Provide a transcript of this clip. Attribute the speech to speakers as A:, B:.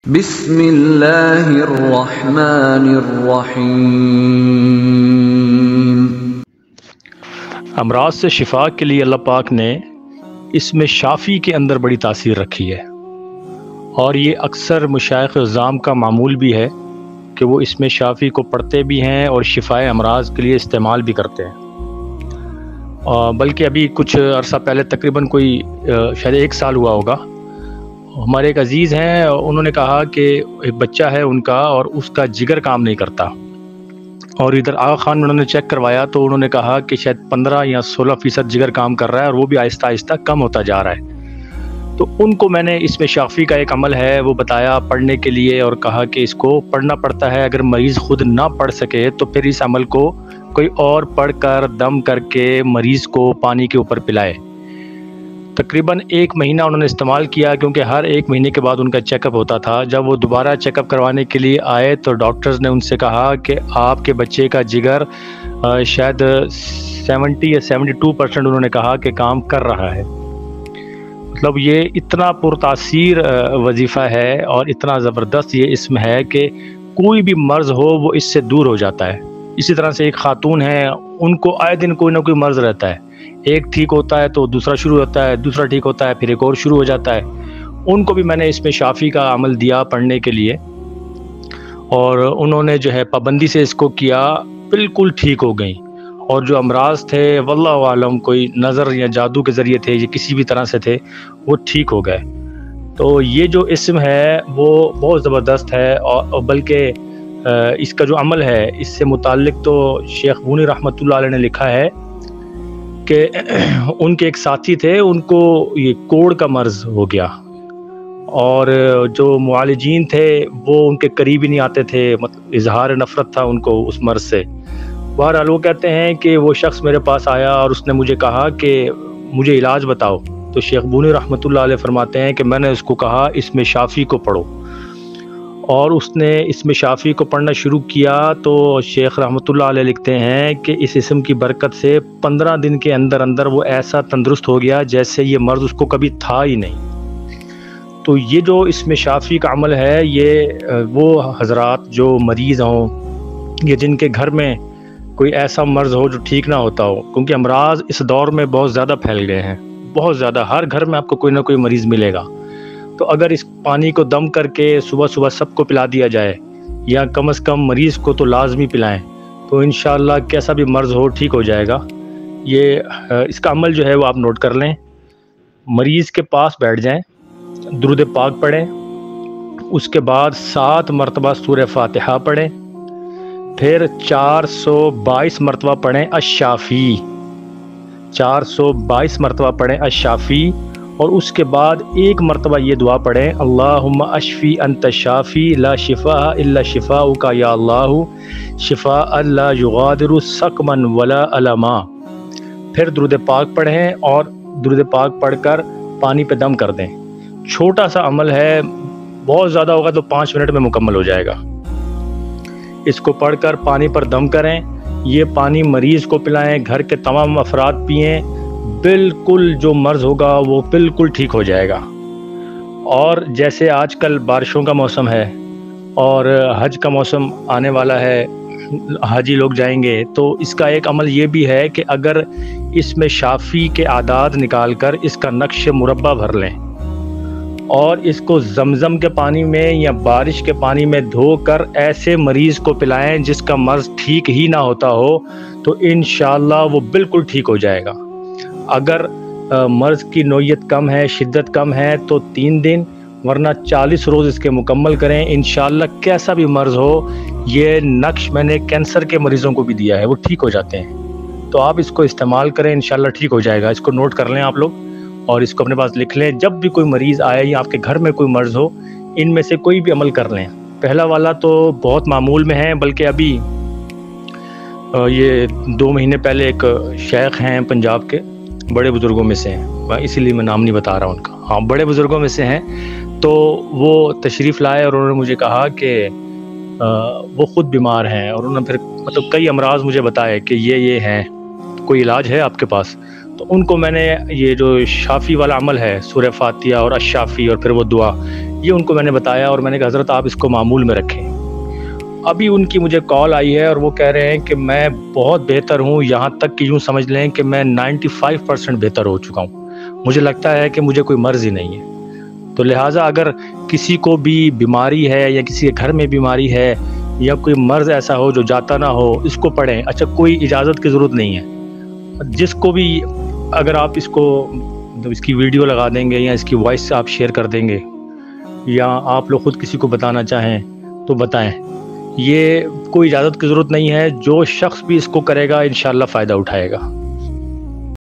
A: بسم اللہ الرحمن الرحیم۔
B: امراض سے شفا کے لیے اللہ پاک نے اس میں شافی کے اندر بڑی تاثیر رکھی ہے، اور یہ اکثر مشائخ عظام کا معمول بھی ہے کہ وہ اس میں شافی کو پڑھتے بھی ہیں اور شفائے امراض کے لیے استعمال بھی کرتے ہیں۔ بلکہ ابھی کچھ عرصہ پہلے تقریباً کوئی شاید 1 سال ہوا ہوگا، ہمارے ایک عزیز ہیں، انہوں نے کہا کہ ایک بچہ ہے ان کا اور اس کا جگر کام نہیں کرتا، اور ادھر آغا خان میں انہوں نے چیک کروایا تو انہوں نے کہا کہ شاید 15 یا 16% جگر کام کر رہا ہے، اور وہ بھی آہستہ آہستہ کم ہوتا جا رہا ہے۔ تو ان کو میں نے اس میں شافی کا ایک عمل ہے وہ بتایا پڑھنے کے لیے، اور کہا کہ اس کو پڑھنا پڑتا ہے، اگر مریض خود نہ پڑھ سکے تو پھر اس عمل کو کوئی اور پڑھ کر دم کر کے مریض کو پانی کے اوپر پلائے۔ تقریباً 1 مہینہ انہوں نے استعمال کیا، کیونکہ ہر 1 مہینے کے بعد ان کا چیک اپ ہوتا تھا۔ جب وہ دوبارہ چیک اپ کروانے کے لیے آئے تو ڈاکٹرز نے ان سے کہا کہ آپ کے بچے کا جگر شاید 70 یا 72% انہوں نے کہا کہ کام کر رہا ہے۔ مطلب یہ اتنا پرتاثیر وظیفہ ہے اور اتنا زبردست یہ اسم ہے کہ کوئی بھی مرض ہو وہ اس سے دور ہو جاتا ہے۔ اسی طرح سے ایک خاتون ہے، ان کو آئے دن کوئی نہ کوئی مرض رہتا ہے، ایک ٹھیک ہوتا ہے تو دوسرا شروع ہوتا ہے، دوسرا ٹھیک ہوتا ہے پھر ایک اور شروع ہو جاتا ہے۔ ان کو بھی میں نے اس میں شافی کا عمل دیا پڑھنے کے لیے، اور انہوں نے جو ہے پابندی سے اس کو کیا، بالکل ٹھیک ہو گئیں۔ اور جو امراض تھے واللہ عالم کوئی نظر یا جادو کے ذریعے تھے یا کسی بھی طرح سے تھے، وہ ٹھیک ہو گئے۔ تو یہ جو اسم ہے وہ بہت زبردست ہے، اور بلکہ اس کا جو عمل ہے اس سے متعلق تو شیخ بونی رحمۃ اللہ علیہ نے لکھا ہے کہ ان کے ایک ساتھی تھے، ان کو یہ کوڑ کا مرض ہو گیا، اور جو معالجین تھے وہ ان کے قریب ہی نہیں آتے تھے، مطلب اظہار نفرت تھا ان کو اس مرض سے۔ بہرحال وہ کہتے ہیں کہ وہ شخص میرے پاس آیا اور اس نے مجھے کہا کہ مجھے علاج بتاؤ، تو شیخ بونی رحمۃ اللہ علیہ فرماتے ہیں کہ میں نے اس کو کہا اس میں شافی کو پڑھو، اور اس نے اس میں شافی کو پڑھنا شروع کیا۔ تو شیخ رحمۃ اللہ علیہ لکھتے ہیں کہ اس اسم کی برکت سے 15 دن کے اندر اندر وہ ایسا تندرست ہو گیا جیسے یہ مرض اس کو کبھی تھا ہی نہیں۔ تو یہ جو اس میں شافی کا عمل ہے، یہ وہ حضرات جو مریض ہوں یا جن کے گھر میں کوئی ایسا مرض ہو جو ٹھیک نہ ہوتا ہو، کیونکہ امراض اس دور میں بہت زیادہ پھیل گئے ہیں، بہت زیادہ، ہر گھر میں آپ کو کوئی نہ کوئی مریض ملے گا۔ تو اگر اس پانی کو دم کر کے صبح صبح سب کو پلا دیا جائے، یا کم از کم مریض کو تو لازمی پلائیں، تو انشاءاللہ کیسا بھی مرض ہو ٹھیک ہو جائے گا۔ یہ اس کا عمل جو ہے وہ آپ نوٹ کر لیں۔ مریض کے پاس بیٹھ جائیں، درود پاک پڑھیں، اس کے بعد 7 مرتبہ سورہ فاتحہ پڑھیں، پھر 422 مرتبہ پڑھیں الشافی، 422 مرتبہ پڑھیں الشافی، اور اس کے بعد 1 مرتبہ یہ دعا پڑھیں اللہم اشفی انت شافی لا شفاء الا شفاؤک یا اللہ شفاء لا یغادر سقما ولا الما۔ پھر درود پاک پڑھیں، اور درود پاک پڑھ کر پانی پہ دم کر دیں۔ چھوٹا سا عمل ہے، بہت زیادہ ہوگا تو 5 منٹ میں مکمل ہو جائے گا۔ اس کو پڑھ کر پانی پر دم کریں، یہ پانی مریض کو پلائیں، گھر کے تمام افراد پئیں، بالکل جو مرض ہوگا وہ بالکل ٹھیک ہو جائے گا۔ اور جیسے آج کل بارشوں کا موسم ہے اور حج کا موسم آنے والا ہے، حاجی لوگ جائیں گے، تو اس کا ایک عمل یہ بھی ہے کہ اگر اس میں شافی کے اعداد نکال کر اس کا نقش مربع بھر لیں، اور اس کو زمزم کے پانی میں یا بارش کے پانی میں دھو کر ایسے مریض کو پلائیں جس کا مرض ٹھیک ہی نہ ہوتا ہو، تو انشاءاللہ وہ بالکل ٹھیک ہو جائے گا۔ اگر مرض کی نوعیت کم ہے، شدت کم ہے، تو 3 دن، ورنہ 40 روز اس کے مکمل کریں، انشاءاللہ کیسا بھی مرض ہو۔ یہ نقش میں نے کینسر کے مریضوں کو بھی دیا ہے، وہ ٹھیک ہو جاتے ہیں۔ تو آپ اس کو استعمال کریں، انشاءاللہ ٹھیک ہو جائے گا۔ اس کو نوٹ کر لیں آپ لوگ، اور اس کو اپنے پاس لکھ لیں۔ جب بھی کوئی مریض آئے یا آپ کے گھر میں کوئی مرض ہو، ان میں سے کوئی بھی عمل کر لیں۔ پہلا والا تو بہت معمول میں ہے، بلکہ ابھی یہ 2 مہینے پہلے ایک شیخ ہیں پنجاب کے، بڑے بزرگوں میں سے ہیں، اسی لیے میں نام نہیں بتا رہا ان کا، ہاں بڑے بزرگوں میں سے ہیں، تو وہ تشریف لائے اور انہوں نے مجھے کہا کہ وہ خود بیمار ہیں، اور انہوں نے پھر مطلب کئی امراض مجھے بتائے کہ یہ ہیں، کوئی علاج ہے آپ کے پاس؟ تو ان کو میں نے یہ جو شافی والا عمل ہے، سورہ فاتحہ اور الشافی اور پھر وہ دعا، یہ ان کو میں نے بتایا اور میں نے کہا حضرت آپ اس کو معمول میں رکھیں۔ ابھی ان کی مجھے کال آئی ہے اور وہ کہہ رہے ہیں کہ میں بہت بہتر ہوں، یہاں تک کہ یوں سمجھ لیں کہ میں 95% بہتر ہو چکا ہوں، مجھے لگتا ہے کہ مجھے کوئی مرض ہی نہیں ہے۔ تو لہٰذا اگر کسی کو بھی بیماری ہے یا کسی کے گھر میں بیماری ہے یا کوئی مرض ایسا ہو جو جاتا نہ ہو، اس کو پڑھیں۔ اچھا، کوئی اجازت کی ضرورت نہیں ہے، جس کو بھی اگر آپ اس کو اس کی ویڈیو لگا دیں گے یا اس کی وائس سے آپ شیئر کر دیں گے یا آپ لوگ خود کسی کو بتانا چاہیں تو بتائیں، یہ کوئی اجازت کی ضرورت نہیں ہے، جو شخص بھی اس کو کرے گا انشاءاللہ فائدہ اٹھائے گا۔